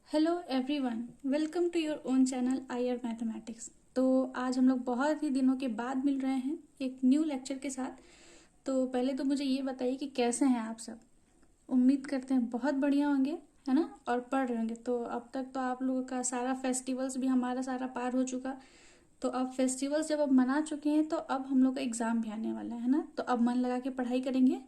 Hello everyone, welcome to your own channel IR mathematics. तो आज हम लोग बहुत ही दिनों के बाद मिल रहे हैं एक न्यू लेक्चर के साथ। तो पहले तो मुझे ये बताइए कि कैसे हैं आप सब। उम्मीद करते हैं बहुत बढ़िया होंगे, है ना, और पढ़ रहे होंगे। तो अब तक तो आप लोगों का सारा फेस्टिवल्स भी हमारा सारा पार हो चुका। तो अब फेस्टिवल्स जब अब मना चुके हैं तो अब हम लोग का एग्ज़ाम भी आने वाला है ना। तो अब मन लगा के पढ़ाई करेंगे।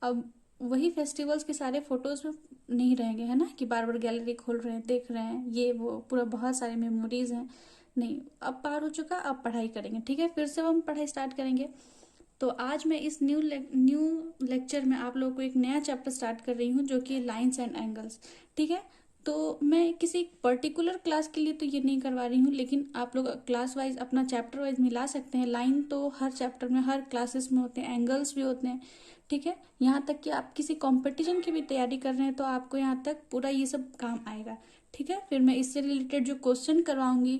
अब वही फेस्टिवल्स के सारे फोटोज में नहीं रहेंगे, है ना, कि बार बार गैलरी खोल रहे हैं, देख रहे हैं, ये वो पूरा बहुत सारे मेमोरीज हैं। नहीं, अब पार हो चुका, अब पढ़ाई करेंगे। ठीक है, फिर से हम पढ़ाई स्टार्ट करेंगे। तो आज मैं इस न्यू लेक्चर में आप लोगों को एक नया चैप्टर स्टार्ट कर रही हूँ जो कि लाइंस एंड एंगल्स। ठीक है, तो मैं किसी पर्टिकुलर क्लास के लिए तो ये नहीं करवा रही हूँ, लेकिन आप लोग क्लास वाइज अपना चैप्टर वाइज मिला सकते हैं। लाइन तो हर चैप्टर में हर क्लासेस में होते हैं, एंगल्स भी होते हैं। ठीक है, यहाँ तक कि आप किसी कंपटीशन की भी तैयारी कर रहे हैं तो आपको यहाँ तक पूरा ये सब काम आएगा। ठीक है, फिर मैं इससे रिलेटेड जो क्वेश्चन करवाऊंगी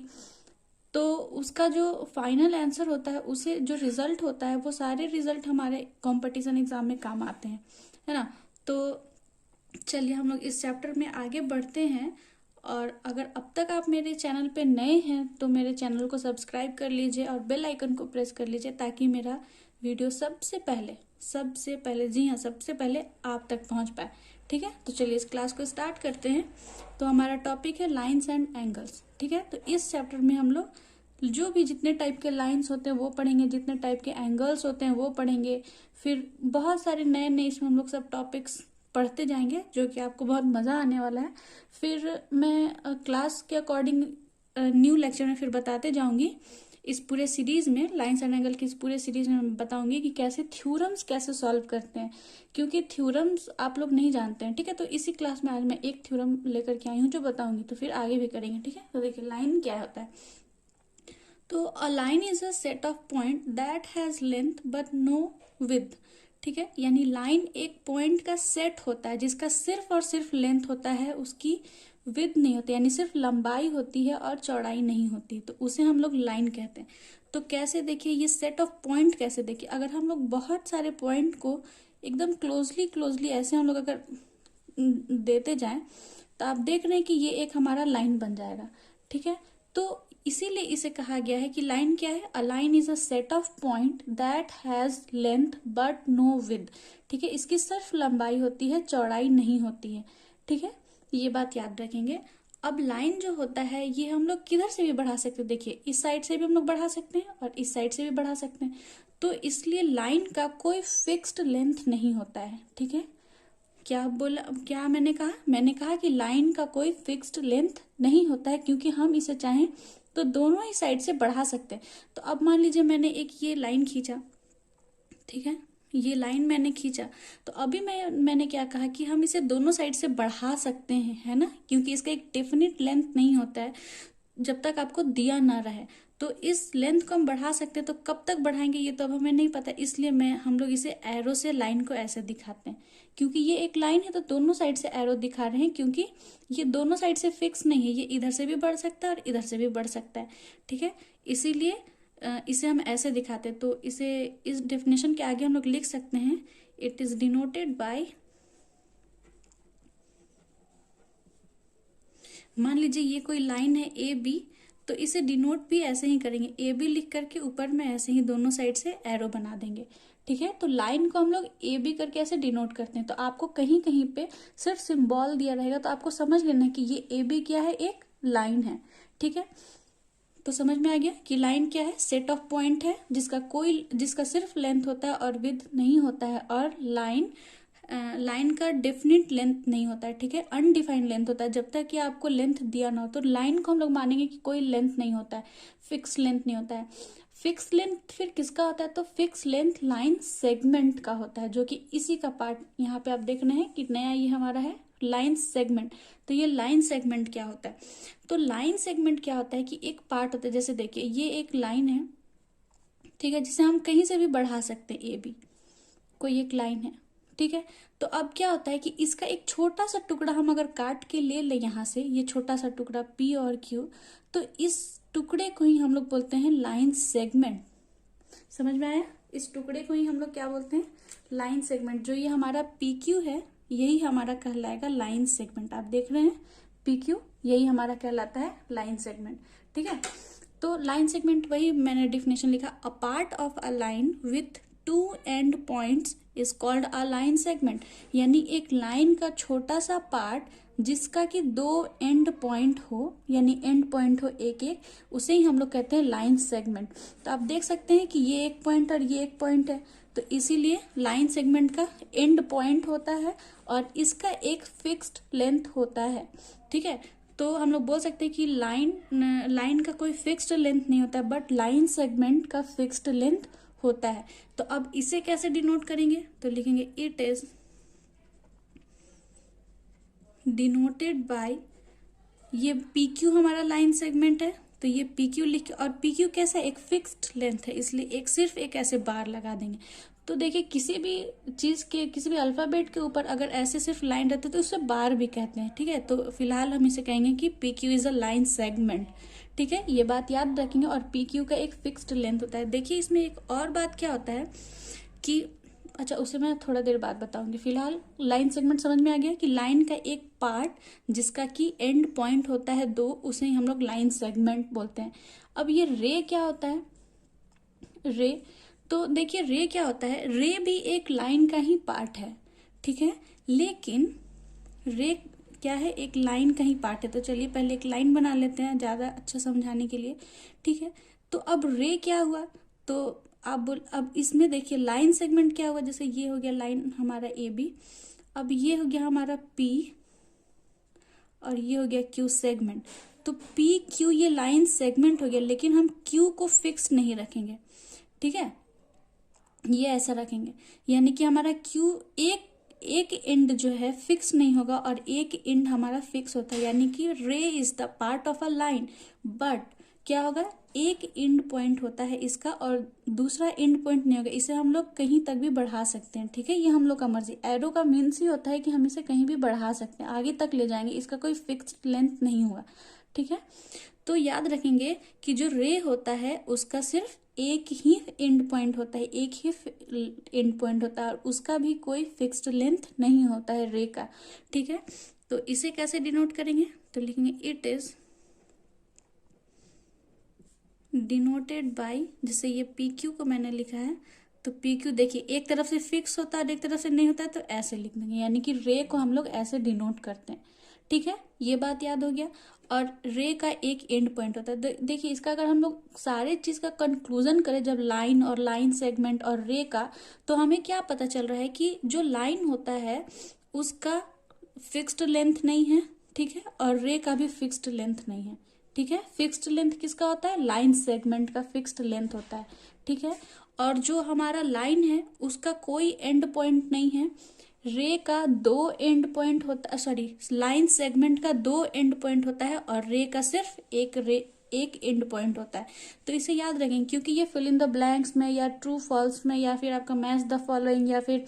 तो उसका जो फाइनल आंसर होता है, उसे जो रिजल्ट होता है, वो सारे रिजल्ट हमारे कंपटीशन एग्जाम में काम आते हैं, है ना। तो चलिए हम लोग इस चैप्टर में आगे बढ़ते हैं। और अगर अब तक आप मेरे चैनल पे नए हैं तो मेरे चैनल को सब्सक्राइब कर लीजिए और बेल आइकन को प्रेस कर लीजिए ताकि मेरा वीडियो सबसे पहले, जी हाँ, सबसे पहले आप तक पहुंच पाए। ठीक है, तो चलिए इस क्लास को स्टार्ट करते हैं। तो हमारा टॉपिक है लाइंस एंड एंगल्स। ठीक है, तो इस चैप्टर में हम लोग जो भी जितने टाइप के लाइंस होते हैं वो पढ़ेंगे, जितने टाइप के एंगल्स होते हैं वो पढ़ेंगे। फिर बहुत सारे नए नए इसमें हम लोग सब टॉपिक्स पढ़ते जाएंगे जो कि आपको बहुत मज़ा आने वाला है। फिर मैं क्लास के अकॉर्डिंग न्यू लेक्चर में फिर बताते जाऊंगी। इस पूरे सीरीज में, लाइंस एंड एंगल की इस पूरे सीरीज में मैं बताऊंगी कि कैसे थ्योरम्स कैसे सॉल्व करते हैं, क्योंकि थ्योरम्स आप लोग नहीं जानते हैं। ठीक है, तो इसी क्लास में आज मैं एक थ्योरम लेकर के आई हूँ जो बताऊंगी, तो फिर आगे भी करेंगे। ठीक है, तो देखिए लाइन क्या होता है। तो a line is a set of point that has length but no width. ठीक है, यानी लाइन एक पॉइंट का सेट होता है जिसका सिर्फ और सिर्फ लेंथ होता है, उसकी विड्थ नहीं होती, यानी सिर्फ लंबाई होती है और चौड़ाई नहीं होती, तो उसे हम लोग लाइन कहते हैं। तो कैसे देखिए ये सेट ऑफ पॉइंट कैसे देखिए, अगर हम लोग बहुत सारे पॉइंट को एकदम क्लोजली क्लोजली ऐसे हम लोग अगर देते जाएं तो आप देख रहे हैं कि ये एक हमारा लाइन बन जाएगा। ठीक है, तो इसीलिए इसे कहा गया है कि लाइन क्या है, a line is a set of point that has length but no width. ठीक है, इसकी सिर्फ लंबाई होती है, चौड़ाई नहीं होती है। ठीक है, ये बात याद रखेंगे। अब लाइन जो होता है ये हम लोग किधर से भी बढ़ा सकते हैं, देखिए इस साइड से भी हम लोग बढ़ा सकते हैं और इस साइड से भी बढ़ा सकते हैं। तो इसलिए लाइन का कोई फिक्स्ड लेंथ नहीं होता है। ठीक है, क्या बोला, क्या मैंने कहा कि लाइन का कोई फिक्स्ड लेंथ नहीं होता है, क्योंकि हम इसे चाहें तो दोनों ही साइड से बढ़ा सकते हैं। तो अब मान लीजिए मैंने एक ये लाइन खींचा, ठीक है, ये लाइन मैंने खींचा, तो अभी मैंने क्या कहा कि हम इसे दोनों साइड से बढ़ा सकते हैं, है ना, क्योंकि इसका एक डेफिनिट लेंथ नहीं होता है जब तक आपको दिया ना रहे। तो इस लेंथ को हम बढ़ा सकते हैं, तो कब तक बढ़ाएंगे ये तो अब हमें नहीं पता, इसलिए हम लोग इसे एरो से लाइन को ऐसे दिखाते हैं। क्योंकि ये एक लाइन है तो दोनों साइड से एरो दिखा रहे हैं, क्योंकि ये दोनों साइड से फिक्स नहीं है, ये इधर से भी बढ़ सकता है और इधर से भी बढ़ सकता है। ठीक है, इसीलिए इसे हम ऐसे दिखाते हैं। तो इसे इस डेफिनेशन के आगे हम लोग लिख सकते हैं, इट इज डिनोटेड बाय, मान लीजिए ये कोई लाइन है ए बी, तो इसे डिनोट भी ऐसे ही करेंगे, ए बी लिख करके ऊपर में ऐसे ही दोनों साइड से एरो बना देंगे। ठीक है, तो लाइन को हम लोग ए बी करके ऐसे डिनोट करते हैं। तो आपको कहीं कहीं पे सिर्फ सिंबल दिया रहेगा तो आपको समझ लेना है कि ये ए बी क्या है, एक लाइन है। ठीक है, तो समझ में आ गया कि लाइन क्या है, सेट ऑफ पॉइंट है जिसका सिर्फ लेंथ होता है और विड्थ नहीं होता है। और लाइन का डेफिनेट लेंथ नहीं होता है। ठीक है, अनडिफाइंड लेंथ होता है, जब तक कि आपको लेंथ दिया ना हो। तो लाइन को हम लोग मानेंगे कि कोई लेंथ नहीं होता है, फिक्स लेंथ नहीं होता है। फिक्स लेंथ फिर किसका होता है, तो फिक्स लेंथ लाइन सेगमेंट का होता है, जो कि इसी का पार्ट यहाँ पे आप देख रहे हैं कि नया ये हमारा है लाइन सेगमेंट। तो ये लाइन सेगमेंट क्या होता है, तो लाइन सेगमेंट क्या होता है कि एक पार्ट होता है, जैसे देखिए ये एक लाइन है, ठीक है, जिसे हम कहीं से भी बढ़ा सकते हैं, ए बी कोई एक लाइन है। ठीक है, तो अब क्या होता है कि इसका एक छोटा सा टुकड़ा हम अगर काट के ले ले यहाँ से, ये छोटा सा टुकड़ा पी और क्यू, तो इस टुकड़े को ही हम लोग बोलते हैं लाइन सेगमेंट। समझ में आया, इस टुकड़े को ही हम लोग क्या बोलते हैं, लाइन सेगमेंट। जो ये हमारा पी क्यू है यही हमारा कहलाएगा लाइन सेगमेंट। आप देख रहे हैं पी क्यू, यही हमारा कहलाता है लाइन सेगमेंट। ठीक है, तो लाइन सेगमेंट वही मैंने डिफिनेशन लिखा, a part of a line with to and points is called a line segment. यानी एक लाइन का छोटा सा पार्ट जिसका कि दो एंड पॉइंट हो, यानी एंड पॉइंट हो एक एक, उसे ही हम लोग कहते हैं लाइन सेगमेंट। तो आप देख सकते हैं कि ये एक पॉइंट और ये एक पॉइंट है, तो इसीलिए लाइन सेगमेंट का एंड पॉइंट होता है और इसका एक फिक्स्ड लेंथ होता है। ठीक है, तो हम लोग बोल सकते हैं कि लाइन का कोई फिक्स्ड लेंथ नहीं होता, बट लाइन सेगमेंट का फिक्स्ड लेंथ होता है। तो अब इसे कैसे डिनोट करेंगे, तो लिखेंगे इट इज डिनोटेड बाय, ये पी क्यू हमारा लाइन सेगमेंट है, तो ये पी क्यू लिख, और पी क्यू कैसा एक फिक्स्ड लेंथ है, इसलिए एक सिर्फ एक ऐसे बार लगा देंगे। तो देखिए किसी भी चीज के, किसी भी अल्फाबेट के ऊपर अगर ऐसे सिर्फ लाइन रहते तो उसे बार भी कहते हैं। ठीक है, तो फिलहाल हम इसे कहेंगे कि P Q is a line segment. ठीक है, ये बात याद रखेंगे, और पी क्यू का एक फिक्स्ड लेंथ होता है। देखिए इसमें एक और बात क्या होता है कि, अच्छा उसे मैं थोड़ा देर बाद बताऊंगी, फिलहाल लाइन सेगमेंट समझ में आ गया कि लाइन का एक पार्ट जिसका कि एंड पॉइंट होता है दो, उसे ही हम लोग लाइन सेगमेंट बोलते हैं। अब ये रे क्या होता है, रे, तो देखिए रे क्या होता है, रे भी एक लाइन का ही पार्ट है। ठीक है, लेकिन रे क्या है, एक लाइन का ही पार्ट है। तो चलिए पहले एक लाइन बना लेते हैं ज़्यादा अच्छा समझाने के लिए। ठीक है, तो अब रे क्या हुआ, तो अब इसमें देखिए लाइन सेगमेंट क्या हुआ, जैसे ये हो गया लाइन हमारा ए बी, अब ये हो गया हमारा पी और ये हो गया क्यू सेगमेंट। तो पी क्यू ये लाइन सेगमेंट हो गया, लेकिन हम क्यू को फिक्स नहीं रखेंगे। ठीक है, ये ऐसा रखेंगे, यानी कि हमारा क्यू एक एंड जो है फिक्स नहीं होगा और एक एंड हमारा फिक्स होता है, यानी कि रे is the part of a line, but क्या होगा, एक एंड पॉइंट होता है इसका और दूसरा एंड पॉइंट नहीं होगा। इसे हम लोग कहीं तक भी बढ़ा सकते हैं। ठीक है, ये हम लोग का मर्जी, एरो का मीन्स ही होता है कि हम इसे कहीं भी बढ़ा सकते हैं, आगे तक ले जाएंगे, इसका कोई फिक्स्ड लेंथ नहीं हुआ। ठीक है, तो याद रखेंगे कि जो रे होता है उसका सिर्फ एक ही एंड पॉइंट होता है, एक ही एंड पॉइंट होता है और उसका भी कोई फिक्स्ड लेंथ नहीं होता है रे का। ठीक है, तो इसे कैसे डिनोट करेंगे, तो लिखेंगे इट इज डिनोटेड बाय, जैसे ये पी क्यू को मैंने लिखा है, तो पी क्यू देखिए एक तरफ से फिक्स होता है एक तरफ से नहीं होता है, तो ऐसे लिख देंगे, यानी कि रे को हम लोग ऐसे डिनोट करते हैं। ठीक है, ये बात याद हो गया। और रे का एक एंड पॉइंट होता है। देखिए इसका अगर हम लोग सारे चीज का कंक्लूजन करें, जब लाइन और लाइन सेगमेंट और रे का, तो हमें क्या पता चल रहा है कि जो लाइन होता है उसका फिक्स्ड लेंथ नहीं है। ठीक है, और रे का भी फिक्स्ड लेंथ नहीं है। ठीक है, फिक्स्ड लेंथ किसका होता है, लाइन सेगमेंट का फिक्स्ड लेंथ होता है। ठीक है, और जो हमारा लाइन है उसका कोई एंड पॉइंट नहीं है, रे का दो एंड पॉइंट होता, सॉरी लाइन सेगमेंट का दो एंड पॉइंट होता है और रे का सिर्फ एक एंड पॉइंट होता है। तो इसे याद रखेंगे, क्योंकि ये फिल इन द ब्लैंक्स में या ट्रू फॉल्स में या फिर आपका मैच द फॉलोइंग या फिर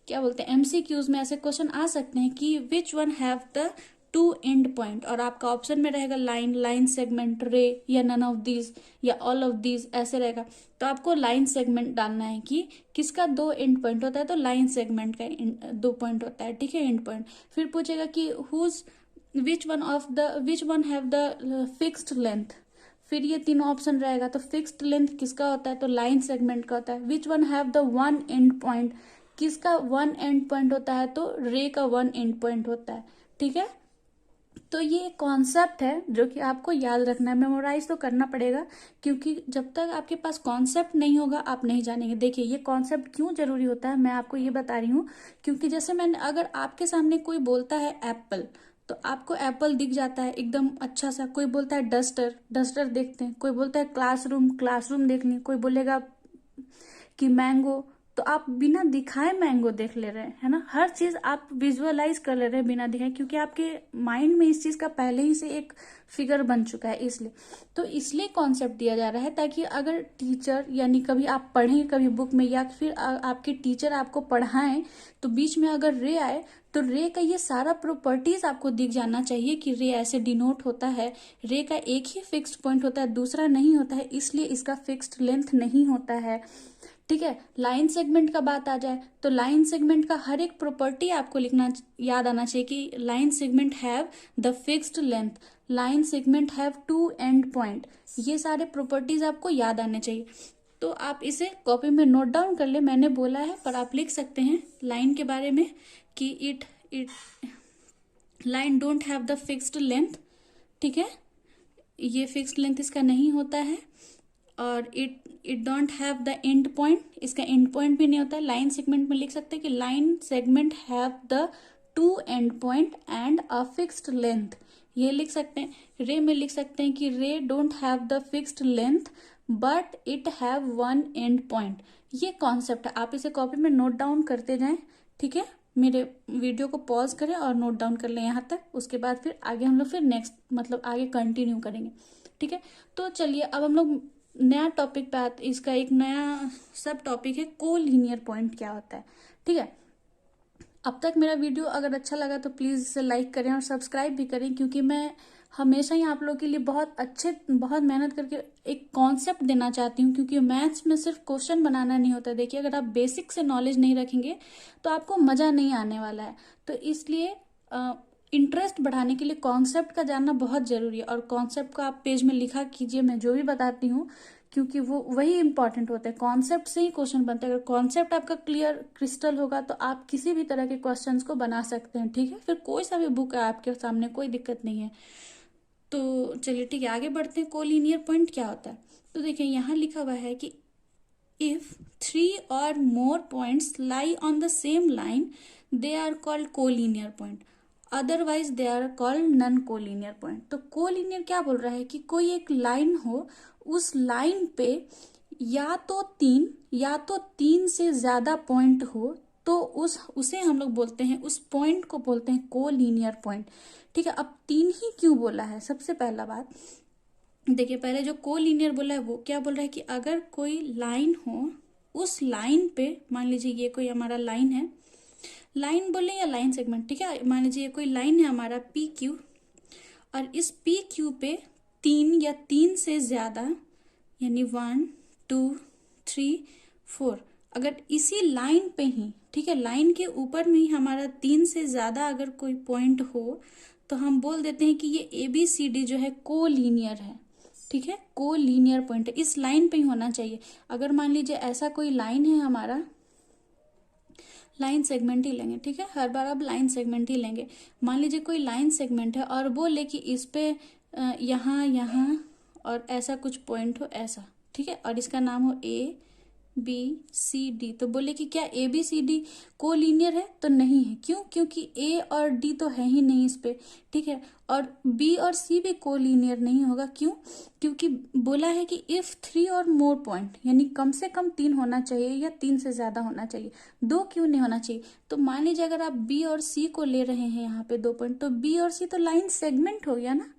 क्या बोलते हैं एमसीक्यूज में ऐसे क्वेश्चन आ सकते हैं कि विच one have the two end point, और आपका ऑप्शन में रहेगा लाइन, लाइन सेगमेंट, रे, या नन ऑफ दीज या ऑल ऑफ दीज ऐसे रहेगा। तो आपको लाइन सेगमेंट डालना है कि किसका दो एंड पॉइंट होता है, तो लाइन सेगमेंट का दो पॉइंट होता है। ठीक है, एंड पॉइंट। फिर पूछेगा कि whose which one have the fixed length, फिर ये तीनों ऑप्शन रहेगा। तो फिक्स्ड लेंथ किसका होता है, तो लाइन सेगमेंट का होता है। विच one have the one and point, किसका वन एंड पॉइंट होता है, तो रे का वन एंड पॉइंट होता है। ठीक है, तो ये कॉन्सेप्ट है जो कि आपको याद रखना है, मेमोराइज तो करना पड़ेगा, क्योंकि जब तक आपके पास कॉन्सेप्ट नहीं होगा आप नहीं जानेंगे। देखिए ये कॉन्सेप्ट क्यों जरूरी होता है, मैं आपको ये बता रही हूँ, क्योंकि जैसे मैंने, अगर आपके सामने कोई बोलता है एप्पल, तो आपको एप्पल दिख जाता है एकदम अच्छा सा, कोई बोलता है डस्टर, डस्टर देखते हैं, कोई बोलता है क्लासरूम, क्लासरूम देख लें, कोई बोलेगा कि मैंगो, तो आप बिना दिखाए मैंगो देख ले रहे हैं, है ना। हर चीज आप विजुअलाइज कर ले रहे हैं बिना दिखाए, क्योंकि आपके माइंड में इस चीज का पहले ही से एक फिगर बन चुका है, इसलिए तो इसलिए कॉन्सेप्ट दिया जा रहा है, ताकि अगर टीचर यानी कभी आप पढ़ें कभी बुक में या फिर आपके टीचर आपको पढ़ाएं, तो बीच में अगर रे आए तो रे का ये सारा प्रॉपर्टीज आपको दिख जाना चाहिए कि रे ऐसे डिनोट होता है, रे का एक ही फिक्स्ड पॉइंट होता है, दूसरा नहीं होता है, इसलिए इसका फिक्स्ड लेंथ नहीं होता है। ठीक है। लाइन सेगमेंट का बात आ जाए तो लाइन सेगमेंट का हर एक प्रॉपर्टी आपको लिखना याद आना चाहिए कि line segment have the fixed length, line segment have two end point, ये सारे प्रॉपर्टीज आपको याद आने चाहिए। तो आप इसे कॉपी में नोट डाउन कर ले, मैंने बोला है पर आप लिख सकते हैं लाइन के बारे में कि it line don't have the fixed length, ठीक है, ये फिक्स्ड लेंथ इसका नहीं होता है। और it don't have the end point, इसका एंड पॉइंट भी नहीं होता है। लाइन सेगमेंट में लिख सकते हैं कि line segment have the two end point and a fixed length, ये लिख सकते हैं। रे में लिख सकते हैं कि रे don't have the fixed length but it have one and point, ये कॉन्सेप्ट है। आप इसे कॉपी में नोट डाउन करते जाएं, ठीक है। मेरे वीडियो को पॉज करें और नोट डाउन कर लें यहाँ तक, उसके बाद फिर आगे हम लोग फिर नेक्स्ट मतलब आगे कंटिन्यू करेंगे, ठीक है। तो चलिए अब हम लोग नया टॉपिक पे आते, इसका एक नया सब टॉपिक है कोलिनियर पॉइंट क्या होता है, ठीक है। अब तक मेरा वीडियो अगर अच्छा लगा तो प्लीज़ इसे लाइक करें और सब्सक्राइब भी करें, क्योंकि मैं हमेशा ही आप लोगों के लिए बहुत मेहनत करके एक कॉन्सेप्ट देना चाहती हूँ, क्योंकि मैथ्स में सिर्फ क्वेश्चन बनाना नहीं होता। देखिए अगर आप बेसिक से नॉलेज नहीं रखेंगे तो आपको मज़ा नहीं आने वाला है। तो इसलिए इंटरेस्ट बढ़ाने के लिए कॉन्सेप्ट का जानना बहुत ज़रूरी है, और कॉन्सेप्ट को आप पेज में लिखा कीजिए, मैं जो भी बताती हूँ, क्योंकि वो वही इंपॉर्टेंट होते हैं। कॉन्सेप्ट से ही क्वेश्चन बनते हैं। अगर कॉन्सेप्ट आपका क्लियर क्रिस्टल होगा तो आप किसी भी तरह के क्वेश्चंस को बना सकते हैं, ठीक है। फिर कोई सा भी बुक है आपके सामने, कोई दिक्कत नहीं है। तो चलिए ठीक है, आगे बढ़ते हैं। कोलिनियर पॉइंट क्या होता है, तो देखिए यहाँ लिखा हुआ है कि if 3 or more points lie on the same line they are called collinear point, otherwise they are called non collinear point. तो कोलिनियर क्या बोल रहा है कि कोई एक लाइन हो, उस लाइन पे या तो तीन से ज्यादा पॉइंट हो, तो उसे हम लोग बोलते हैं, उस पॉइंट को बोलते हैं कोलिनियर पॉइंट, ठीक है। अब 3 ही क्यों बोला है, सबसे पहला बात देखिए, पहले जो कोलिनियर बोला है वो क्या बोल रहा है कि अगर कोई लाइन हो, उस लाइन पे मान लीजिए ये कोई हमारा लाइन है, लाइन बोले या लाइन सेगमेंट, ठीक है। मान लीजिए ये कोई लाइन है हमारा पी क्यू, और इस पी क्यू पे 3 या 3 से ज्यादा यानी 1 2 3 4, अगर इसी लाइन पे ही, ठीक है, लाइन के ऊपर में ही हमारा 3 से ज्यादा अगर कोई पॉइंट हो तो हम बोल देते हैं कि ये ABCD जो है कोलिनियर है, ठीक है। कोलिनियर पॉइंट इस लाइन पे ही होना चाहिए। अगर मान लीजिए ऐसा कोई लाइन है हमारा, लाइन सेगमेंट ही लेंगे, ठीक है, हर बार अब लाइन सेगमेंट ही लेंगे। मान लीजिए कोई लाइन सेगमेंट है और बोले कि इस पे यहाँ और ऐसा कुछ पॉइंट हो ऐसा, ठीक है, और इसका नाम हो ABCD, तो बोले कि क्या ABCD कोलिनियर है, तो नहीं है। क्यों? क्योंकि A और D तो है ही नहीं इस पे, ठीक है, और B और C भी कोलिनियर नहीं होगा। क्यों? क्योंकि बोला है कि इफ 3 और मोर पॉइंट, यानी कम से कम 3 होना चाहिए या 3 से ज्यादा होना चाहिए, 2 क्यों नहीं होना चाहिए। तो मान लीजिए अगर आप B और C को ले रहे हैं यहाँ पे 2 पॉइंट, तो B और C तो लाइन सेगमेंट हो गया ना,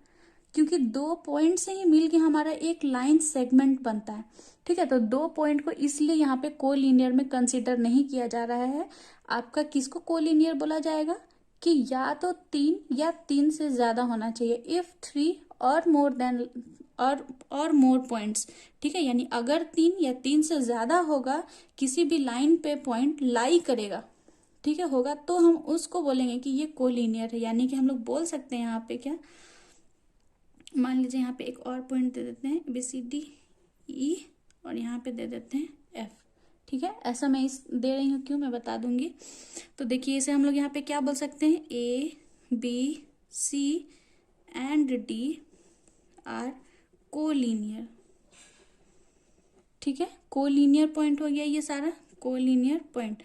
क्योंकि 2 पॉइंट से ही मिलके हमारा एक लाइन सेगमेंट बनता है, ठीक है। तो 2 पॉइंट को इसलिए यहाँ पे कोलिनियर में कंसीडर नहीं किया जा रहा है। आपका किसको कोलिनियर बोला जाएगा कि या तो 3 या 3 से ज्यादा होना चाहिए, इफ 3 और मोर देन और मोर पॉइंट्स, ठीक है, यानी अगर 3 या 3 से ज्यादा होगा, किसी भी लाइन पे पॉइंट लाई करेगा, ठीक है, होगा, तो हम उसको बोलेंगे कि ये कोलिनियर है। यानी कि हम लोग बोल सकते हैं यहाँ पे क्या, मान लीजिए यहाँ पे एक और पॉइंट दे देते हैं ABCDE और यहाँ पे दे देते हैं F, ठीक है। ऐसा मैं इस दे रही हूँ क्यों, मैं बता दूंगी। तो देखिए इसे हम लोग यहाँ पे क्या बोल सकते हैं, ABC and D are collinear, ठीक है। कोलिनियर पॉइंट हो गया ये सारा कोलिनियर पॉइंट,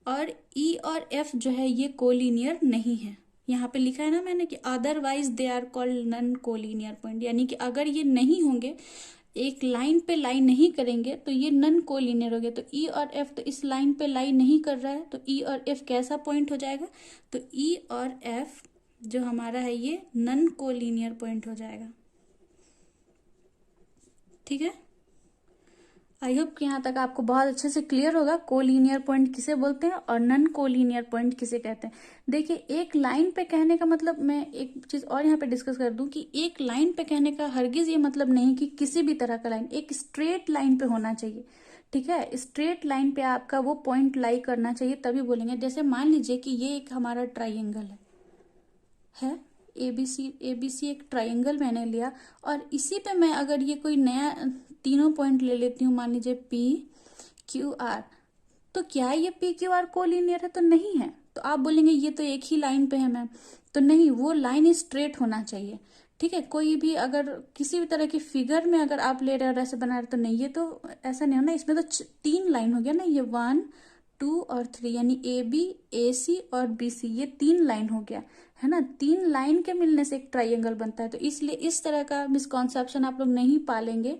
और E और F जो है ये कोलिनियर नहीं है। यहाँ पे लिखा है ना मैंने कि otherwise they are called non collinear point, यानी कि अगर ये नहीं होंगे, एक लाइन पे लाई नहीं करेंगे, तो ये नॉन कोलिनियर हो गया। तो E और F तो इस लाइन पे लाई नहीं कर रहा है, तो E और F कैसा पॉइंट हो जाएगा, तो E और F जो हमारा है ये नॉन कोलिनियर पॉइंट हो जाएगा, ठीक है। आई होप कि यहाँ तक आपको बहुत अच्छे से क्लियर होगा कोलिनियर पॉइंट किसे बोलते हैं और नॉन कोलिनियर पॉइंट किसे कहते हैं। देखिए एक लाइन पे कहने का मतलब, मैं एक चीज और यहाँ पे डिस्कस कर दूं कि एक लाइन पे कहने का हरगिज ये मतलब नहीं कि किसी भी तरह का लाइन एक स्ट्रेट लाइन पे होना चाहिए, ठीक है, स्ट्रेट लाइन पे आपका वो पॉइंट लाई करना चाहिए, तभी बोलेंगे। जैसे मान लीजिए कि ये एक हमारा ट्राइंगल है एबीसी एक ट्राइंगल मैंने लिया, और इसी पे मैं अगर ये कोई नया तीनों पॉइंट ले लेती हूँ, मान लीजिए पी क्यू आर, तो क्या ये पी क्यू आर कोलिनियर है? तो नहीं है। तो आप बोलेंगे ये तो एक ही लाइन पे है मैम, तो नहीं, वो लाइन स्ट्रेट होना चाहिए। ठीक है, कोई भी अगर किसी भी तरह की फिगर में अगर आप ले रहे हो और ऐसे बना रहे तो नहीं, ये तो ऐसा नहीं होना, इसमें तो 3 लाइन हो गया ना, ये 1 2 और 3, यानी ए बी ए सी और बी सी, ये 3 लाइन हो गया है ना। 3 लाइन के मिलने से एक ट्राइंगल बनता है। तो इसलिए इस तरह का मिसकॉन्सेप्शन आप लोग नहीं पालेंगे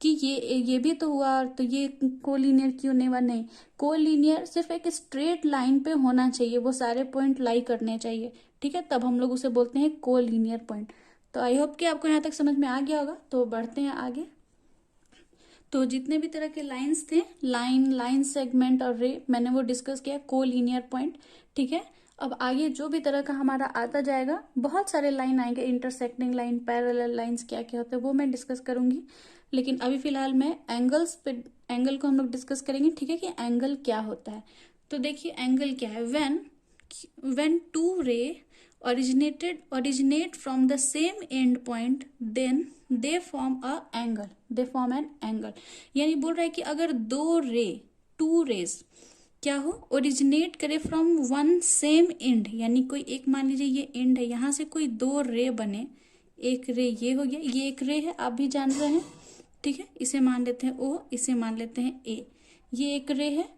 कि ये भी तो हुआ और तो ये कोलिनियर क्यों नहीं हुआ। नहीं, कोलिनियर सिर्फ एक स्ट्रेट लाइन पे होना चाहिए, वो सारे पॉइंट लाई करने चाहिए। ठीक है, तब हम लोग उसे बोलते हैं कोलिनियर पॉइंट। तो आई होप कि आपको यहाँ तक समझ में आ गया होगा। तो बढ़ते हैं आगे। तो जितने भी तरह के लाइंस थे, लाइन सेगमेंट और रे, मैंने वो डिस्कस किया, कोलिनियर पॉइंट। ठीक है, अब आगे जो भी तरह का हमारा आता जाएगा, बहुत सारे लाइन आएंगे, इंटरसेक्टिंग लाइन, पैरेलल लाइंस, क्या क्या होते हैं वो मैं डिस्कस करूंगी। लेकिन अभी फिलहाल मैं एंगल्स पे, एंगल को हम लोग डिस्कस करेंगे। ठीक है, कि एंगल क्या होता है। तो देखिए एंगल क्या है। व्हेन टू रे originate from the same end point, then they form an angle। यानी बोल रहा है कि अगर टू रेज क्या हो, ओरिजिनेट करे फ्रॉम वन सेम एंड, यानी कोई एक, मान लीजिए ये एंड है, यहां से कोई 2 रे बने, एक रे ये हो गया, ये एक रे है, आप भी जान रहे हैं। ठीक है, इसे मान लेते हैं ओ, इसे मान लेते हैं ए, ये एक रे है,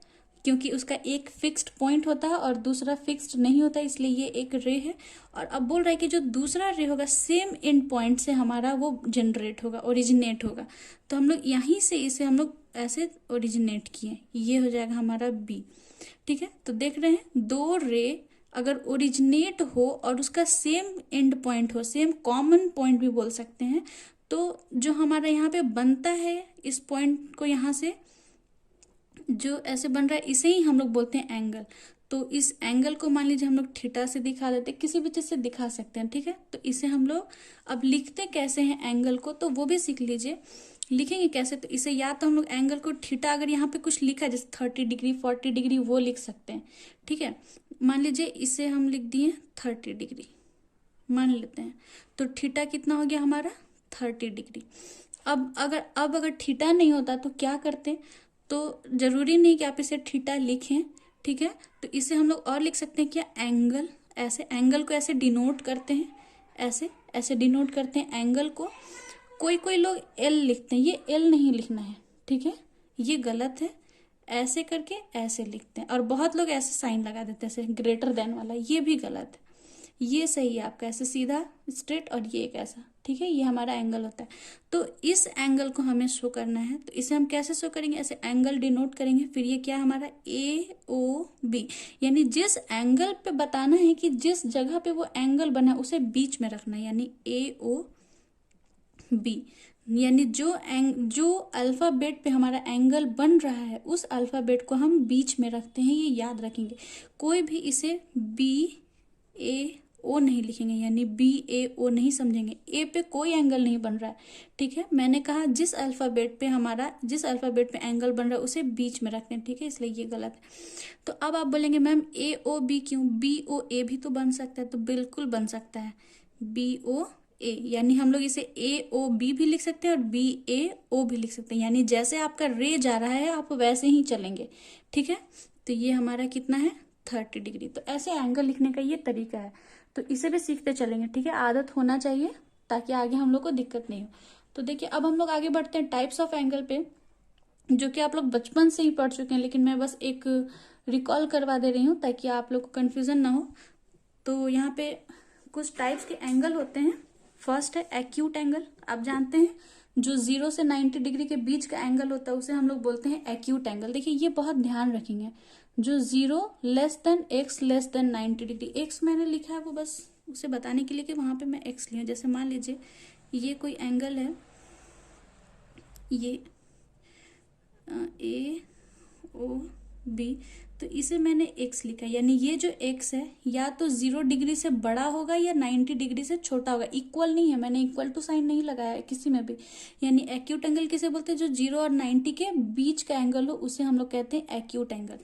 क्योंकि उसका एक फिक्स्ड पॉइंट होता है और दूसरा फिक्स्ड नहीं होता, इसलिए ये एक रे है। और अब बोल रहा है कि जो दूसरा रे होगा सेम एंड पॉइंट से हमारा वो जनरेट होगा, ओरिजिनेट होगा। तो हम लोग यहीं से इसे हम लोग ऐसे ओरिजिनेट किए, ये हो जाएगा हमारा बी। ठीक है, तो देख रहे हैं 2 रे अगर ओरिजिनेट हो और उसका सेम एंड पॉइंट हो, सेम कॉमन पॉइंट भी बोल सकते हैं, तो जो हमारा यहाँ पे बनता है, इस पॉइंट को यहाँ से जो ऐसे बन रहा है, इसे ही हम लोग बोलते हैं एंगल। तो इस एंगल को मान लीजिए हम लोग थीटा से दिखा देते हैं, किसी भी चीज से दिखा सकते हैं। ठीक है, तो इसे हम लोग अब लिखते कैसे हैं एंगल को, तो वो भी सीख लीजिए। लिखेंगे कैसे, तो इसे या तो हम लोग एंगल को थीटा, अगर यहाँ पे कुछ लिखा है जैसे 30 डिग्री 40 डिग्री, वो लिख सकते हैं। ठीक है, मान लीजिए इसे हम लिख दिए 30 डिग्री मान लेते हैं, तो थीटा कितना हो गया हमारा 30 डिग्री। अब अगर थीटा नहीं होता तो क्या करते, तो जरूरी नहीं कि आप इसे थीटा लिखें। ठीक है, तो इसे हम लोग और लिख सकते हैं क्या, एंगल। ऐसे एंगल को ऐसे डिनोट करते हैं, ऐसे ऐसे डिनोट करते हैं एंगल को। कोई लोग एल लिखते हैं, ये एल नहीं लिखना है। ठीक है, ये गलत है, ऐसे करके ऐसे लिखते हैं। और बहुत लोग ऐसे साइन लगा देते हैं, ऐसे ग्रेटर देन वाला, ये भी गलत है। ये सही है आपका, ऐसे सीधा स्ट्रेट, और ये एक ऐसा। ठीक है, ये हमारा एंगल होता है। तो इस एंगल को हमें शो करना है, तो इसे हम कैसे शो करेंगे, ऐसे एंगल डिनोट करेंगे। फिर ये क्या हमारा ए ओ बी, यानी जिस एंगल पे बताना है कि जिस जगह पे वो एंगल बना है उसे बीच में रखना है, यानी ए ओ बी। यानी जो अल्फाबेट पे हमारा एंगल बन रहा है, उस अल्फाबेट को हम बीच में रखते हैं, ये याद रखेंगे। कोई भी इसे बी ए ओ नहीं लिखेंगे, यानी बी ए ओ नहीं समझेंगे। ए पे कोई एंगल नहीं बन रहा है। ठीक है, मैंने कहा जिस अल्फाबेट पे एंगल बन रहा है उसे बीच में रखते हैं। ठीक है, इसलिए ये गलत है। तो अब आप बोलेंगे मैम ए ओ बी क्यों, बी ओ ए भी तो बन सकता है। तो बिल्कुल बन सकता है, बी ओ ए, यानी हम लोग इसे ए ओ बी भी लिख सकते हैं और बी ए ओ भी लिख सकते हैं। यानी जैसे आपका रे जा रहा है आप वैसे ही चलेंगे। ठीक है, तो ये हमारा कितना है 30 डिग्री। तो ऐसे एंगल लिखने का ये तरीका है, तो इसे भी सीखते चलेंगे। ठीक है, आदत होना चाहिए ताकि आगे हम लोग को दिक्कत नहीं हो। तो देखिए अब हम लोग आगे बढ़ते हैं टाइप्स ऑफ एंगल पे, जो कि आप लोग बचपन से ही पढ़ चुके हैं, लेकिन मैं बस एक रिकॉल करवा दे रही हूँ ताकि आप लोग को कन्फ्यूजन ना हो। तो यहाँ पे कुछ टाइप्स के एंगल होते हैं। फर्स्ट है एक्यूट एंगल, आप जानते हैं जो 0 से 90 डिग्री के बीच का एंगल होता है उसे हम लोग बोलते हैं एक्यूट एंगल। देखिए ये बहुत ध्यान रखेंगे, जो 0 less than x less than 90 degree, x मैंने लिखा है वो बस उसे बताने के लिए कि वहां पे मैं एक्स लिया। जैसे मान लीजिए ये कोई एंगल है, ये ए ओ बी, तो तो इसे मैंने x लिखा, यानी ये जो x है या तो 0 डिग्री से बड़ा होगा या 90 डिग्री से छोटा होगा। इक्वल नहीं है, मैंने इक्वल टू साइन नहीं लगाया है किसी में भी। यानी एक्यूट एंगल किसे बोलते हैं, जो 0 और 90 के बीच का एंगल हो उसे हम लोग कहते हैं एक्यूट एंगल।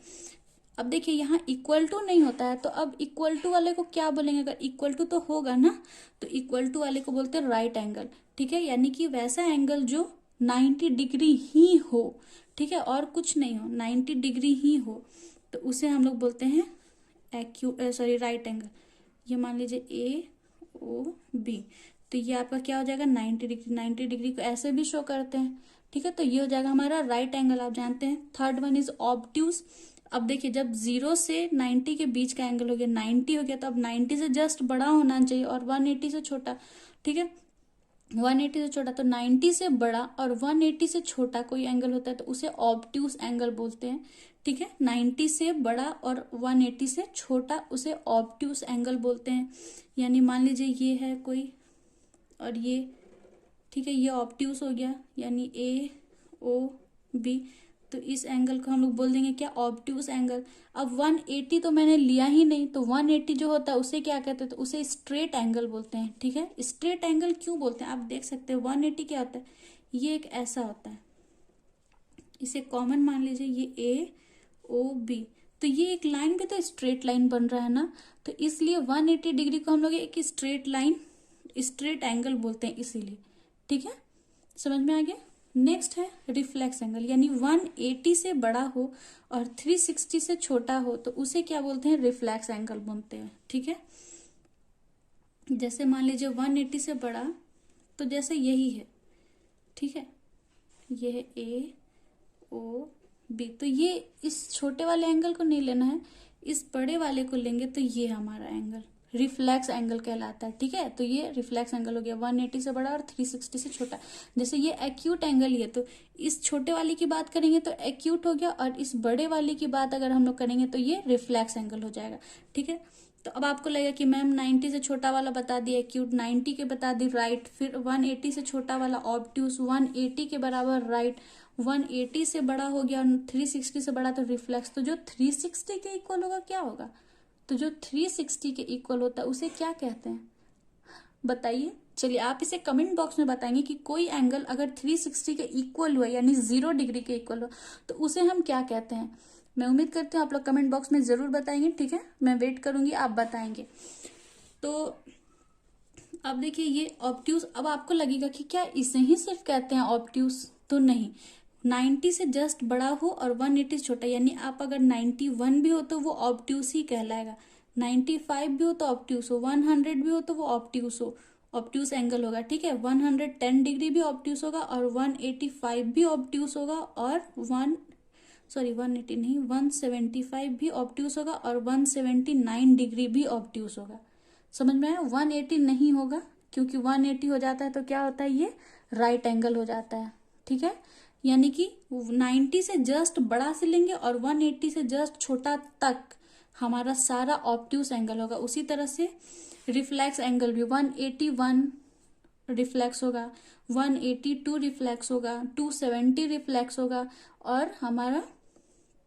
अब देखिए यहाँ इक्वल टू नहीं होता है, तो अब इक्वल टू वाले को क्या बोलेंगे, अगर इक्वल टू तो होगा ना, तो इक्वल टू वाले को बोलते हैं राइट एंगल। ठीक है, यानी कि वैसा एंगल जो 90 डिग्री ही हो, ठीक है, और कुछ नहीं हो, 90 डिग्री ही हो, तो उसे हम लोग बोलते हैं राइट एंगल। ये मान लीजिए ए ओ बी, तो ये आपका क्या हो जाएगा 90 डिग्री। 90 डिग्री को ऐसे भी शो करते हैं। ठीक है, तो ये हो जाएगा हमारा राइट एंगल, आप जानते हैं। Third one is obtuse. अब देखिए जब 0 से 90 के बीच का एंगल हो गया 90 हो गया, तो अब 90 से जस्ट बड़ा होना चाहिए और 180 से छोटा। ठीक है, 180 से छोटा, तो 90 से बड़ा और 180 से छोटा कोई एंगल होता है तो उसे ऑब्ट्यूज एंगल बोलते हैं। ठीक है, 90 से बड़ा और 180 से छोटा उसे ऑब्ट्यूज एंगल बोलते हैं। यानी मान लीजिए ये है कोई और ये, ठीक है, ये ऑब्ट्यूज हो गया, यानी ए ओ बी, तो इस एंगल को हम लोग बोल देंगे क्या, ऑब्ट्यूज एंगल। अब 180 तो मैंने लिया ही नहीं, तो 180 जो होता है उसे क्या कहते हैं, तो उसे स्ट्रेट एंगल बोलते हैं। ठीक है, स्ट्रेट एंगल क्यों बोलते हैं, आप देख सकते हैं 180 क्या होता है, ये एक ऐसा होता है, इसे कॉमन मान लीजिए, ये ए ओ बी, तो ये एक लाइन भी तो स्ट्रेट लाइन बन रहा है ना, तो इसलिए 180 डिग्री को हम लोग एक स्ट्रेट लाइन, स्ट्रेट एंगल बोलते हैं इसीलिए। ठीक है, समझ में आ गया। नेक्स्ट है रिफ्लेक्स एंगल, यानी 180 से बड़ा हो और 360 से छोटा हो तो उसे क्या बोलते हैं, रिफ्लेक्स एंगल बोलते हैं। ठीक है, जैसे मान लीजिए 180 से बड़ा, तो जैसे यही है, ठीक है, ये है ए ओ बी, तो ये इस छोटे वाले एंगल को नहीं लेना है, इस बड़े वाले को लेंगे, तो ये हमारा एंगल रिफ्लेक्स एंगल कहलाता है। ठीक है, तो ये रिफ्लेक्स एंगल हो गया 180 से बड़ा और 360 से छोटा। जैसे ये एक्यूट एंगल ही है, तो इस छोटे वाले की बात करेंगे तो एक्यूट हो गया, और इस बड़े वाले की बात अगर हम लोग करेंगे तो ये रिफ्लेक्स एंगल हो जाएगा। ठीक है, तो अब आपको लगेगा कि मैम 90 से छोटा वाला बता दिया एक्यूट, 90 के बता दी राइट, फिर 180 से छोटा वाला ऑब्ट्यूज, 180 के बराबर राइट, 180 से बड़ा हो गया, 360 से बड़ा तो रिफ्लेक्स। तो जो 360 के इक्वल होगा क्या होगा, तो जो 360 के इक्वल होता है उसे क्या कहते हैं, बताइए। चलिए आप इसे कमेंट बॉक्स में बताएंगे कि कोई एंगल अगर 360 के इक्वल हुआ, यानी 0 डिग्री के इक्वल हो, तो उसे हम क्या कहते हैं। मैं उम्मीद करती हूँ आप लोग कमेंट बॉक्स में जरूर बताएंगे। ठीक है, मैं वेट करूंगी, आप बताएंगे। तो अब देखिए ये ऑब्ट्यूज, अब आपको लगेगा कि क्या इसे ही सिर्फ कहते हैं ऑब्ट्यूज, तो नहीं, 90 से जस्ट बड़ा हो और 180 से छोटा, यानी आप अगर 91 भी हो तो वो ऑब्ट्यूज ही कहलाएगा, 95 भी हो तो ऑब्ट्यूज हो, 100 भी हो तो वो ऑब्ट्यूज हो, ऑब्ट्यूज एंगल होगा। ठीक है, 110 डिग्री भी ऑब्ट्यूज होगा और 185 भी ऑब्ट्यूज होगा, और 180 नहीं, 175 भी ऑब्ट्यूज होगा और 179 डिग्री भी ऑब्ट्यूज होगा। समझ में आया, 180 नहीं होगा, क्योंकि 180 हो जाता है तो क्या होता है, ये राइट एंगल हो जाता है। ठीक है, यानी कि 90 से जस्ट बड़ा से लेंगे और 180 से जस्ट छोटा तक हमारा सारा ऑब्ट्यूज एंगल होगा। उसी तरह से रिफ्लेक्स एंगल भी 181 रिफ्लेक्स होगा, 182 रिफ्लेक्स होगा, 270 रिफ्लेक्स होगा, और हमारा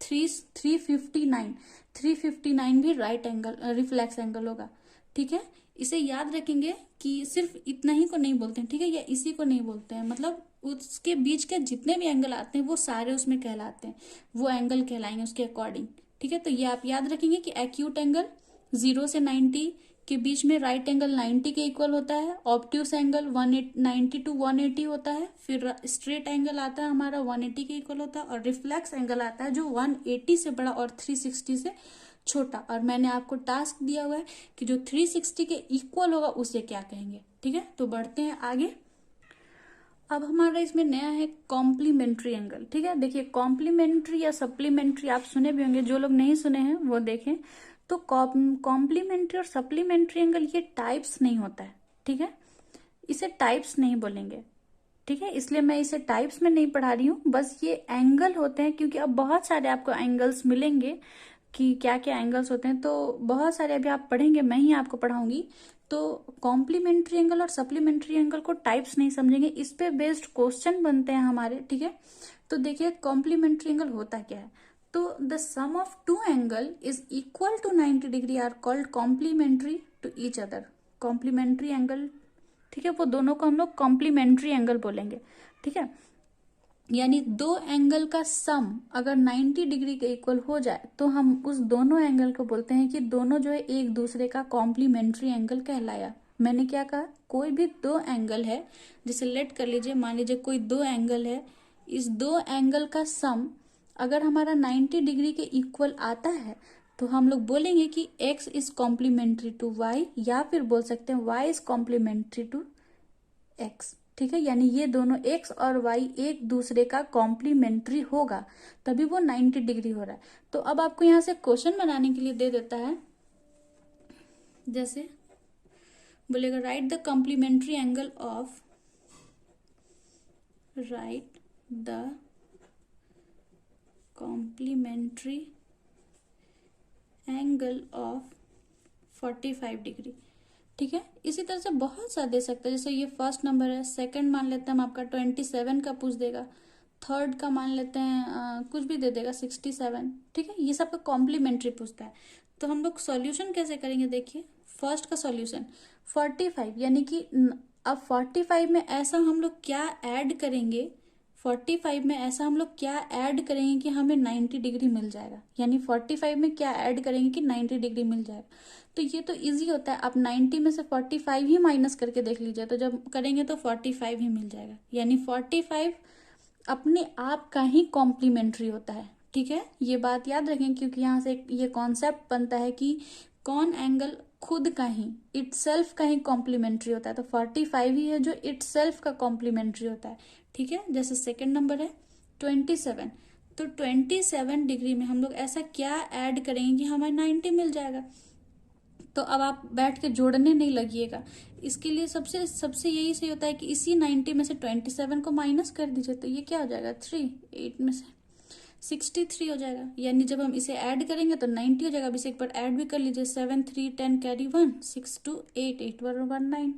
359 भी राइट एंगल रिफ्लेक्स एंगल होगा। ठीक है, इसे याद रखेंगे कि सिर्फ इतना ही को नहीं बोलते हैं, ठीक है, या इसी को नहीं बोलते हैं, मतलब उसके बीच के जितने भी एंगल आते हैं वो सारे उसमें कहलाते हैं, वो एंगल कहलाएंगे उसके अकॉर्डिंग। ठीक है, तो ये आप याद रखेंगे कि एक्यूट एंगल 0 से 90 के बीच में राइट एंगल 90 के इक्वल होता है, ऑब्ट्यूज एंगल 190 टू 180 होता है, फिर स्ट्रेट एंगल आता है हमारा 180 के इक्वल होता है, और रिफ्लेक्स एंगल आता है जो 180 से बड़ा और 360 से छोटा। और मैंने आपको टास्क दिया हुआ है कि जो 360 के इक्वल होगा उसे क्या कहेंगे। ठीक है, तो बढ़ते हैं आगे। अब हमारा इसमें नया है कॉम्प्लीमेंट्री एंगल। ठीक है, देखिए कॉम्प्लीमेंट्री या सप्लीमेंट्री आप सुने भी होंगे, जो लोग नहीं सुने हैं वो देखें। तो कॉम्प्लीमेंट्री और सप्लीमेंट्री एंगल ये टाइप्स नहीं होता है। ठीक है, इसे टाइप्स नहीं बोलेंगे। ठीक है, इसलिए मैं इसे टाइप्स में नहीं पढ़ा रही हूँ, बस ये एंगल होते हैं, क्योंकि अब बहुत सारे आपको एंगल्स मिलेंगे कि क्या क्या एंगल्स होते हैं, तो बहुत सारे अभी आप पढ़ेंगे, मैं ही आपको पढ़ाऊंगी। तो कॉम्प्लीमेंट्री एंगल और सप्लीमेंट्री एंगल को टाइप्स नहीं समझेंगे, इस पे बेस्ड क्वेश्चन बनते हैं हमारे। ठीक है, तो देखिए कॉम्प्लीमेंट्री एंगल होता क्या है। तो the sum of two angle is equal to 90 degree are called complementary to each other. Complementary angle, ठीक है, वो दोनों को हम लोग कॉम्प्लीमेंट्री एंगल बोलेंगे, ठीक है। यानी दो एंगल का सम अगर 90 डिग्री के इक्वल हो जाए तो हम उस दोनों एंगल को बोलते हैं कि दोनों जो है एक दूसरे का कॉम्प्लीमेंट्री एंगल कहलाया। मैंने क्या कहा, कोई भी दो एंगल है, जैसे लेट कर लीजिए, मान लीजिए कोई दो एंगल है, इस दो एंगल का सम अगर हमारा 90 डिग्री के इक्वल आता है तो हम लोग बोलेंगे कि x is complementary to y, या फिर बोल सकते हैं y is complementary to x, ठीक है। यानी ये दोनों x और y एक दूसरे का कॉम्प्लीमेंट्री होगा, तभी वो 90 डिग्री हो रहा है। तो अब आपको यहां से क्वेश्चन बनाने के लिए दे देता है, जैसे बोलेगा write the complementary angle of, write the complementary angle of 45 degree, ठीक है। इसी तरह से बहुत सा दे सकते हैं, जैसे ये फर्स्ट नंबर है, सेकंड मान लेते हैं हम आपका 27 का पूछ देगा, थर्ड का मान लेते हैं कुछ भी दे देगा 67, ठीक है। ये सब का कॉम्प्लीमेंट्री पूछता है। तो हम लोग सॉल्यूशन कैसे करेंगे, देखिए फर्स्ट का सॉल्यूशन 45, यानी कि अब 45 में ऐसा हम लोग क्या ऐड करेंगे, 45 में ऐसा हम लोग क्या ऐड करेंगे कि हमें 90 डिग्री मिल जाएगा। यानी 45 में क्या ऐड करेंगे कि 90 डिग्री मिल जाएगा। तो ये तो इजी होता है, आप 90 में से 45 ही माइनस करके देख लीजिए, तो जब करेंगे तो 45 ही मिल जाएगा। यानी 45 अपने आप का ही कॉम्प्लीमेंट्री होता है, ठीक है। ये बात याद रखें, क्योंकि यहाँ से ये कॉन्सेप्ट बनता है कि कौन एंगल खुद का ही इटसेल्फ का ही कॉम्प्लीमेंट्री होता है, तो 45 ही है जो इटसेल्फ का कॉम्प्लीमेंट्री होता है, ठीक है। जैसे सेकंड नंबर है 27, तो 27 डिग्री में हम लोग ऐसा क्या ऐड करेंगे कि हमें 90 मिल जाएगा। तो अब आप बैठ के जोड़ने नहीं लगिएगा, इसके लिए सबसे सबसे यही सही होता है कि इसी 90 में से 27 को माइनस कर दीजिए, तो ये क्या हो जाएगा 3, 8 में से 63 हो जाएगा। यानी जब हम इसे ऐड करेंगे तो 90 हो जाएगा। अब इसे एक बार ऐड भी कर लीजिए, 7 3 10 कैरी 1 6 2 8 8 1 1 9,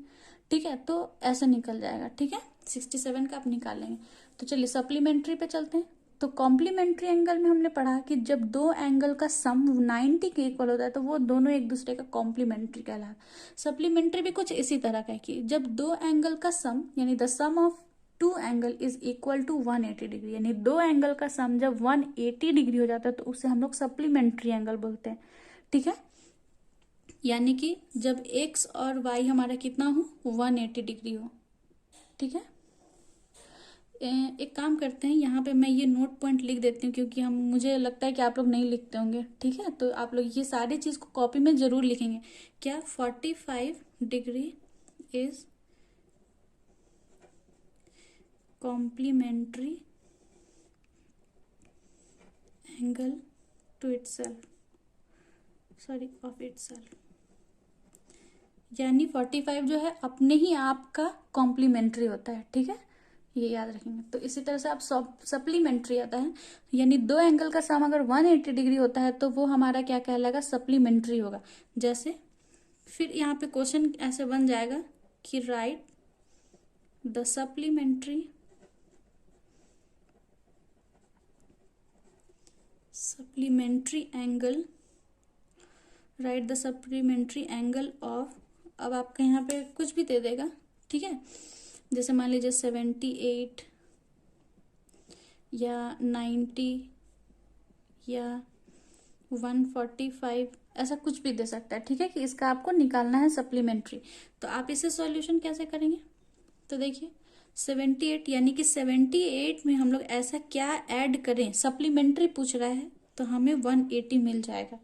ठीक है। तो ऐसा निकल जाएगा, ठीक है, 67 का आप निकालेंगे। तो चलिए सप्लीमेंट्री पे चलते हैं। तो कॉम्प्लीमेंट्री एंगल में हमने पढ़ा कि जब दो एंगल का सम 90 के इक्वल होता है तो वो दोनों एक दूसरे का कॉम्प्लीमेंट्री कहलाता है। सप्लीमेंट्री भी कुछ इसी तरह का है कि जब दो एंगल का सम, यानी the sum of two angle is equal to 180 degree, यानी दो एंगल का सम जब 180 डिग्री हो जाता है तो उसे हम लोग सप्लीमेंट्री एंगल बोलते हैं, ठीक है। यानी कि जब x और y हमारा कितना हो, 180 डिग्री हो, ठीक है। एक काम करते हैं, यहाँ पे मैं ये नोट पॉइंट लिख देती हूँ, क्योंकि मुझे लगता है कि आप लोग नहीं लिखते होंगे, ठीक है। तो आप लोग ये सारी चीज को कॉपी में जरूर लिखेंगे। क्या 45 degree is complementary angle to itself, sorry of itself, यानी 45 जो है अपने ही आप का कॉम्प्लीमेंट्री होता है, ठीक है, ये याद रखेंगे। तो इसी तरह से आप सप्लीमेंट्री आता है, यानी दो एंगल का सम अगर 180 डिग्री होता है तो वो हमारा क्या कहलाएगा, सप्लीमेंट्री होगा। जैसे फिर यहाँ पे क्वेश्चन ऐसे बन जाएगा कि right the supplementary angle, right the supplementary angle of, अब आपका यहाँ पे कुछ भी दे देगा, ठीक है। जैसे मान लीजिए 78 या 90 या 145, ऐसा कुछ भी दे सकता है, ठीक है, कि इसका आपको निकालना है सप्लीमेंट्री। तो आप इसे सॉल्यूशन कैसे करेंगे, तो देखिए 78, यानी कि 78 में हम लोग ऐसा क्या ऐड करें, सप्लीमेंट्री पूछ रहा है, तो हमें 180 मिल जाएगा।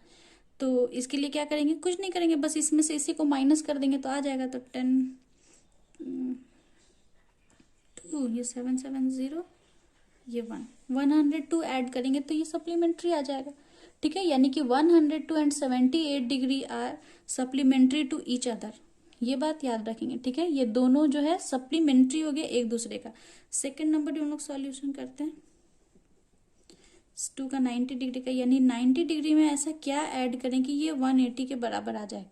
तो इसके लिए क्या करेंगे, कुछ नहीं करेंगे, बस इसमें से इसी को माइनस कर देंगे तो आ जाएगा। तो 10 2, ये 770, ये 102 ऐड करेंगे तो ये सप्लीमेंट्री आ जाएगा, ठीक है। यानी कि 102 and 78 degree are supplementary to each other, ये बात याद रखेंगे, ठीक है। ये दोनों जो है सप्लीमेंट्री हो गए एक दूसरे का। सेकंड नंबर हम लोग सॉल्यूशन करते हैं 2 का 90 डिग्री का, यानी 90 डिग्री में ऐसा क्या ऐड करें कि ये 180 के बराबर आ जाए।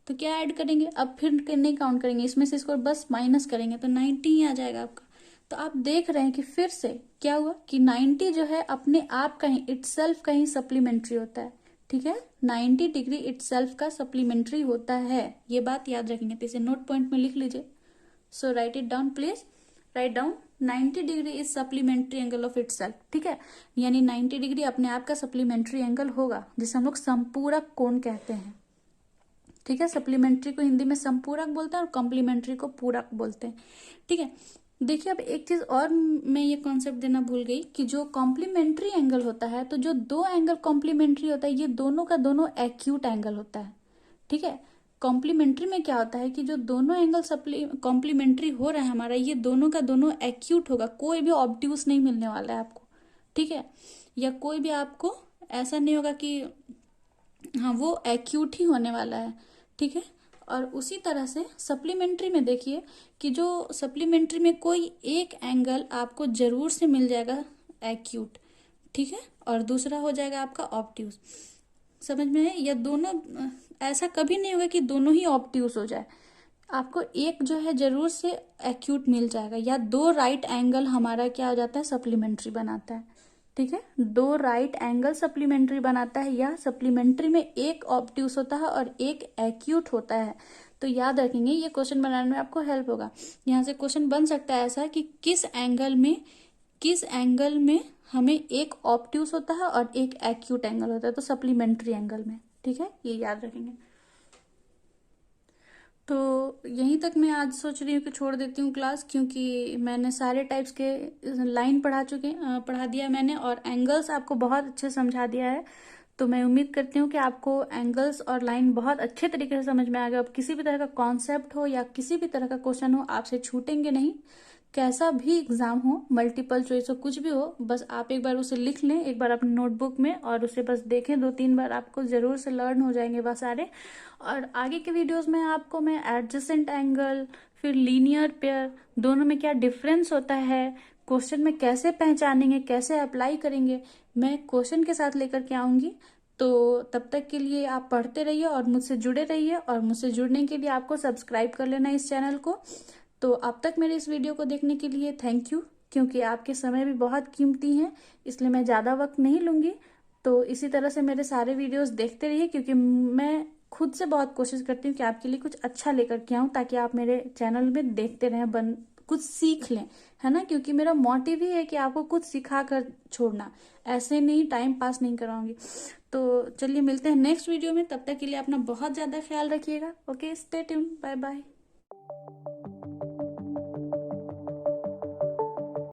तो क्या ऐड करेंगे, अब फिर नहीं काउंट करेंगे, इसमें से इसको बस माइनस करेंगे तो 90 ही आ जाएगा आपका। तो आप देख रहे हैं कि फिर से क्या हुआ कि 90 जो है अपने आप का ही इटसेल्फ का ही सप्लीमेंट्री होता है। ठीक है, 90 डिग्री इटसेल्फ का सप्लीमेंट्री होता है, ये बात याद रखेंगे। तो इसे नोट पॉइंट में लिख लीजिए। So write it down please, write down 90 degree is supplementary angle of itself. ठीक है, यानी 90 डिग्री अपने आप का सप्लीमेंट्री एंगल होगा, जिसे हम लोग संपूरक कोण कहते हैं। ठीक है, सप्लीमेंट्री को हिंदी में संपूरक बोलते हैं और कॉम्प्लीमेंट्री को पूरक बोलते हैं। ठीक है, देखिए अब एक चीज और मैं ये कॉन्सेप्ट देना भूल गई कि जो कॉम्प्लीमेंट्री एंगल होता है, तो जो दो एंगल कॉम्प्लीमेंट्री होता है, ये दोनों का दोनों एक्यूट एंगल होता है। ठीक है, कॉम्प्लीमेंट्री में क्या होता है कि जो दोनों एंगल कॉम्प्लीमेंट्री हो रहा है हमारा, ये दोनों का दोनों एक्यूट होगा, कोई भी ऑब्ट्यूस नहीं मिलने वाला है आपको। ठीक है, या कोई भी आपको ऐसा नहीं होगा कि हाँ वो एक्यूट ही होने वाला है। ठीक है, और उसी तरह से सप्लीमेंट्री में देखिए कि जो सप्लीमेंट्री में कोई एक एंगल आपको जरूर से मिल जाएगा एक्यूट। ठीक है, और दूसरा हो जाएगा आपका ऑब्ट्यूस। समझ में है? या दोनों, ऐसा कभी नहीं होगा कि दोनों ही ऑब्ट्यूस हो जाए, आपको एक जो है जरूर से एक्यूट मिल जाएगा। या दो राइट एंगल हमारा क्या हो जाता है, सप्लीमेंट्री बनाता है। ठीक है, दो राइट एंगल सप्लीमेंट्री बनाता है, या सप्लीमेंट्री में एक ऑब्ट्यूस होता है और एक एक्यूट होता है। तो याद रखेंगे, ये क्वेश्चन बनाने में आपको हेल्प होगा। यहाँ से क्वेश्चन बन सकता है ऐसा कि किस एंगल में हमें एक ऑब्ट्यूस होता है और एक एक्यूट एंगल होता है, तो सप्लीमेंट्री एंगल में। ठीक है, ये याद रखेंगे। तो यहीं तक मैं आज सोच रही हूँ कि छोड़ देती हूँ क्लास, क्योंकि मैंने सारे टाइप्स के लाइन पढ़ा दिया मैंने, और एंगल्स आपको बहुत अच्छे समझा दिया है। तो मैं उम्मीद करती हूँ कि आपको एंगल्स और लाइन बहुत अच्छे तरीके से समझ में आ गया। अब किसी भी तरह का कॉन्सेप्ट हो या किसी भी तरह का क्वेश्चन हो, आपसे छूटेंगे नहीं। कैसा भी एग्जाम हो, मल्टीपल चॉइस हो, कुछ भी हो, बस आप एक बार उसे लिख लें एक बार अपनी नोटबुक में, और उसे बस देखें 2-3 बार, आपको जरूर से लर्न हो जाएंगे वह सारे। और आगे के वीडियोस में आपको मैं एडजेसेंट एंगल, फिर लीनियर पेयर, दोनों में क्या डिफरेंस होता है, क्वेश्चन में कैसे पहचानेंगे, कैसे अप्लाई करेंगे, मैं क्वेश्चन के साथ लेकर के आऊंगी। तो तब तक के लिए आप पढ़ते रहिए और मुझसे जुड़े रहिए, और मुझसे जुड़ने के लिए आपको सब्सक्राइब कर लेना इस चैनल को। तो अब तक मेरे इस वीडियो को देखने के लिए थैंक यू, क्योंकि आपके समय भी बहुत कीमती हैं, इसलिए मैं ज़्यादा वक्त नहीं लूँगी। तो इसी तरह से मेरे सारे वीडियोस देखते रहिए, क्योंकि मैं खुद से बहुत कोशिश करती हूँ कि आपके लिए कुछ अच्छा लेकर के आऊँ, ताकि आप मेरे चैनल में देखते रहें, कुछ सीख लें, है ना। क्योंकि मेरा मोटिव ही है कि आपको कुछ सिखा कर छोड़ना, ऐसे नहीं टाइम पास नहीं कराऊंगी। तो चलिए मिलते हैं नेक्स्ट वीडियो में, तब तक के लिए अपना बहुत ज़्यादा ख्याल रखिएगा। Okay, stay tune, bye bye.